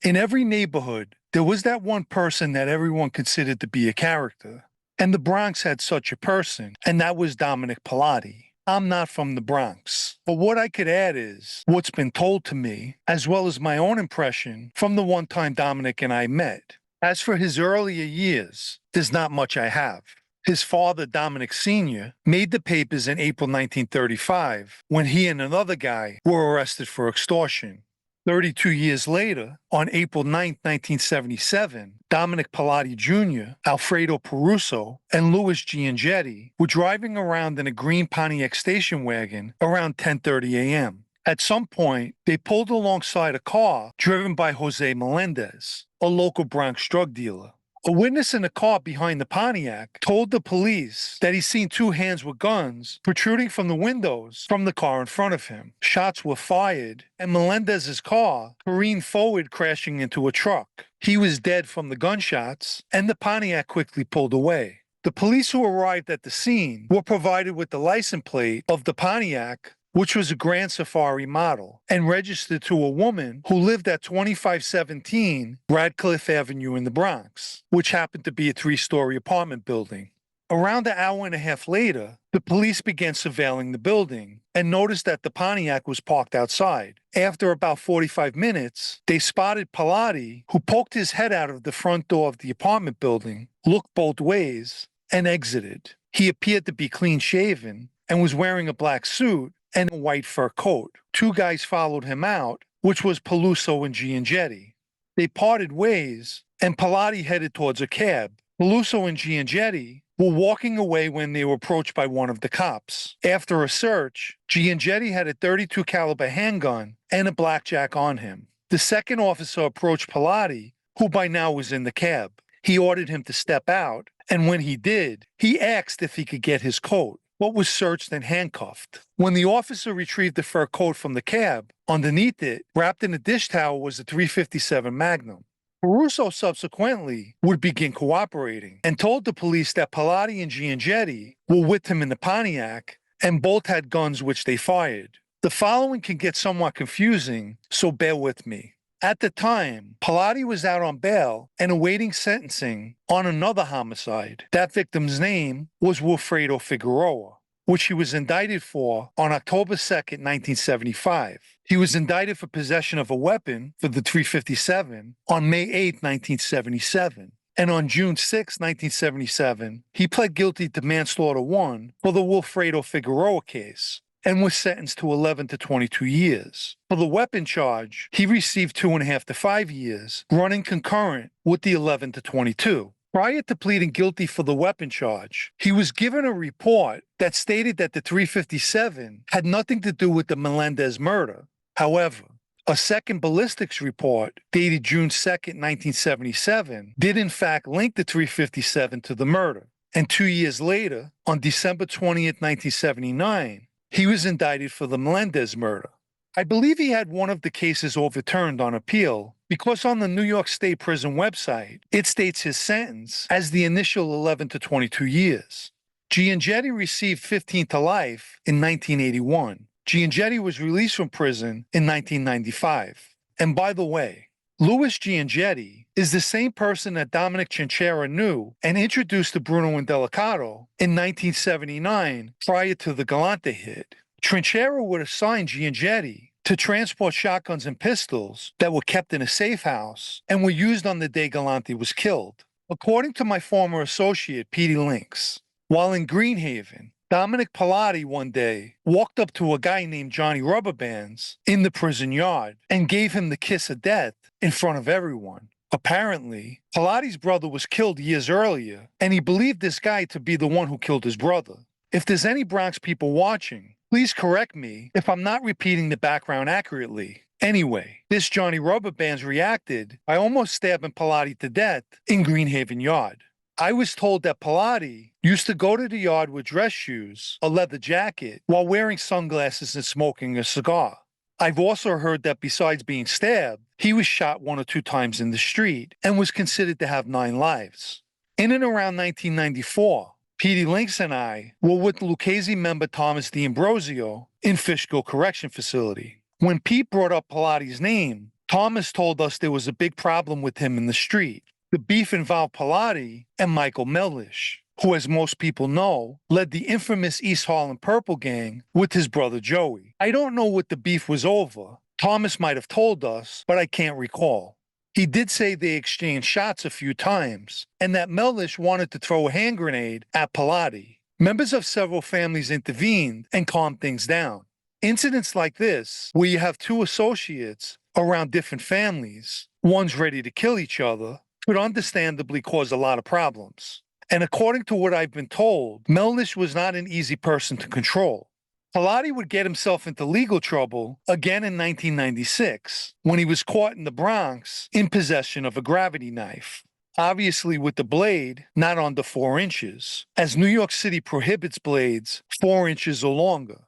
In every neighborhood, there was that one person that everyone considered to be a character. And the Bronx had such a person, and that was Dominick Pilotti. I'm not from the Bronx, but what I could add is what's been told to me, as well as my own impression from the one time Dominick and I met. As for his earlier years, there's not much I have. His father, Dominick Sr., made the papers in April 1935 when he and another guy were arrested for extortion. 32 years later, on April 9, 1977, Dominick Pilotti Jr., Alfredo Peruso, and Louis Giangetti were driving around in a green Pontiac station wagon around 10:30 a.m. At some point, they pulled alongside a car driven by Jose Melendez, a local Bronx drug dealer. A witness in the car behind the Pontiac told the police that he seen two hands with guns protruding from the windows from the car in front of him. Shots were fired, and Melendez's car careened forward, crashing into a truck. He was dead from the gunshots, and the Pontiac quickly pulled away. The police who arrived at the scene were provided with the license plate of the Pontiac, which was a Grand Safari model, and registered to a woman who lived at 2517 Radcliffe Avenue in the Bronx, which happened to be a three-story apartment building. Around an hour and a half later, the police began surveilling the building and noticed that the Pontiac was parked outside. After about 45 minutes, they spotted Pilotti, who poked his head out of the front door of the apartment building, looked both ways, and exited. He appeared to be clean-shaven and was wearing a black suit and a white fur coat. Two guys followed him out, which was Peluso and Giangetti. They parted ways, and Pilotti headed towards a cab. Peluso and Giangetti were walking away when they were approached by one of the cops. After a search, Giangetti had a .32 caliber handgun and a blackjack on him. The second officer approached Pilotti, who by now was in the cab. He ordered him to step out, and when he did, he asked if he could get his coat, but was searched and handcuffed. When the officer retrieved the fur coat from the cab, underneath it, wrapped in a dish towel, was a .357 Magnum. Peruso subsequently would begin cooperating and told the police that Pilotti and Giangetti were with him in the Pontiac and both had guns which they fired. The following can get somewhat confusing, so bear with me. At the time, Pilotti was out on bail and awaiting sentencing on another homicide. That victim's name was Wilfredo Figueroa, which he was indicted for on October 2nd, 1975. He was indicted for possession of a weapon for the .357 on May 8, 1977. And on June 6, 1977, he pled guilty to manslaughter 1 for the Wilfredo Figueroa case and was sentenced to 11 to 22 years. For the weapon charge, he received 2.5 to 5 years, running concurrent with the 11 to 22. Prior to pleading guilty for the weapon charge, he was given a report that stated that the .357 had nothing to do with the Melendez murder. However, a second ballistics report dated June 2nd, 1977, did in fact link the .357 to the murder. And 2 years later, on December 20th, 1979, he was indicted for the Melendez murder. I believe he had one of the cases overturned on appeal because on the New York State Prison website, it states his sentence as the initial 11 to 22 years. Giangetti received 15 to life in 1981. Giangetti was released from prison in 1995. And by the way, Louis Giangetti is the same person that Dominic Chinchera knew and introduced to Bruno Indelicato in 1979 prior to the Galante hit. Chinchera would assign Giangetti to transport shotguns and pistols that were kept in a safe house and were used on the day Galante was killed. According to my former associate, Petey Lynx, while in Greenhaven, Dominick Pilotti one day walked up to a guy named Johnny Rubberbands in the prison yard and gave him the kiss of death in front of everyone. Apparently, Pilotti's brother was killed years earlier, and he believed this guy to be the one who killed his brother. If there's any Bronx people watching, please correct me if I'm not repeating the background accurately. Anyway, this Johnny Rubberbands reacted by almost stabbing Pilotti to death in Greenhaven Yard. I was told that Pilotti used to go to the yard with dress shoes, a leather jacket, while wearing sunglasses and smoking a cigar. I've also heard that besides being stabbed, he was shot 1 or 2 times in the street and was considered to have 9 lives. In and around 1994, Petey Lynx and I were with Lucchese member Thomas D'Ambrosio in Fishkill Correction Facility. When Pete brought up Pilotti's name, Thomas told us there was a big problem with him in the street. The beef involved Pilotti and Michael Mellish, who, as most people know, led the infamous East Harlem Purple Gang with his brother Joey. I don't know what the beef was over. Thomas might have told us, but I can't recall. He did say they exchanged shots a few times, and that Mellish wanted to throw a hand grenade at Pilotti. Members of several families intervened and calmed things down. Incidents like this, where you have two associates around different families, one's ready to kill each other, could understandably cause a lot of problems. And according to what I've been told, Mellish was not an easy person to control. Pilotti would get himself into legal trouble again in 1996 when he was caught in the Bronx in possession of a gravity knife. Obviously with the blade not under 4 inches, as New York City prohibits blades 4 inches or longer.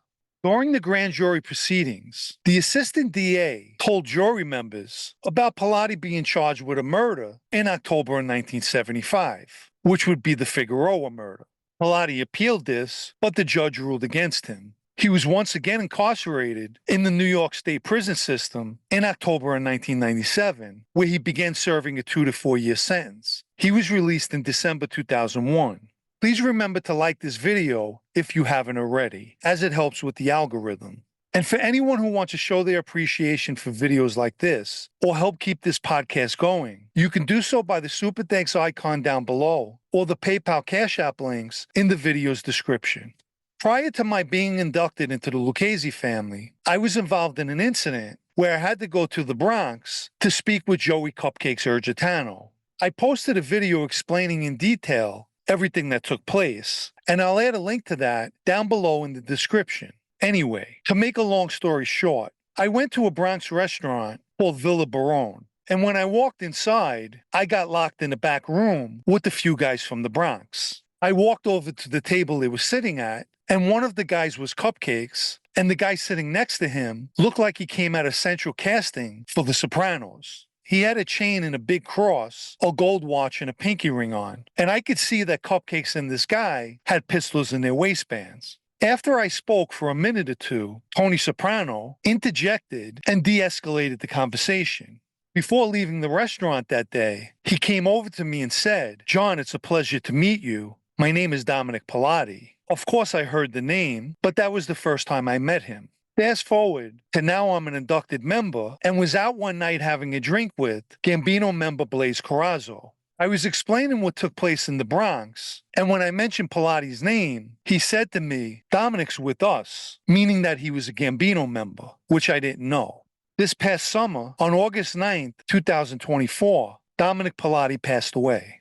During the grand jury proceedings, the assistant DA told jury members about Pilotti being charged with a murder in October of 1975, which would be the Figueroa murder. Pilotti appealed this, but the judge ruled against him. He was once again incarcerated in the New York State prison system in October of 1997, where he began serving a 2 to 4 year sentence. He was released in December 2001. Please remember to like this video if you haven't already, as it helps with the algorithm. And for anyone who wants to show their appreciation for videos like this, or help keep this podcast going, you can do so by the Super Thanks icon down below, or the PayPal Cash App links in the video's description. Prior to my being inducted into the Lucchese family, I was involved in an incident where I had to go to the Bronx to speak with Joey Cupcakes Urgitano. I posted a video explaining in detail everything that took place, and I'll add a link to that down below in the description. Anyway, to make a long story short, I went to a Bronx restaurant called Villa Barone, and when I walked inside, I got locked in the back room with a few guys from the Bronx. I walked over to the table they were sitting at, and one of the guys was Cupcakes, and the guy sitting next to him looked like he came out of central casting for The Sopranos. He had a chain and a big cross, a gold watch, and a pinky ring on, and I could see that Cupcakes and this guy had pistols in their waistbands. After I spoke for a minute or two, Tony Soprano interjected and de-escalated the conversation. Before leaving the restaurant that day, he came over to me and said, "John, it's a pleasure to meet you. My name is Dominick Pilotti." Of course, I heard the name, but that was the first time I met him. Fast forward to now I'm an inducted member and was out one night having a drink with Gambino member Blaze Corazzo. I was explaining what took place in the Bronx, and when I mentioned Pilotti's name, he said to me, "Dominick's with us," meaning that he was a Gambino member, which I didn't know. This past summer, on August 9th, 2024, Dominick Pilotti passed away.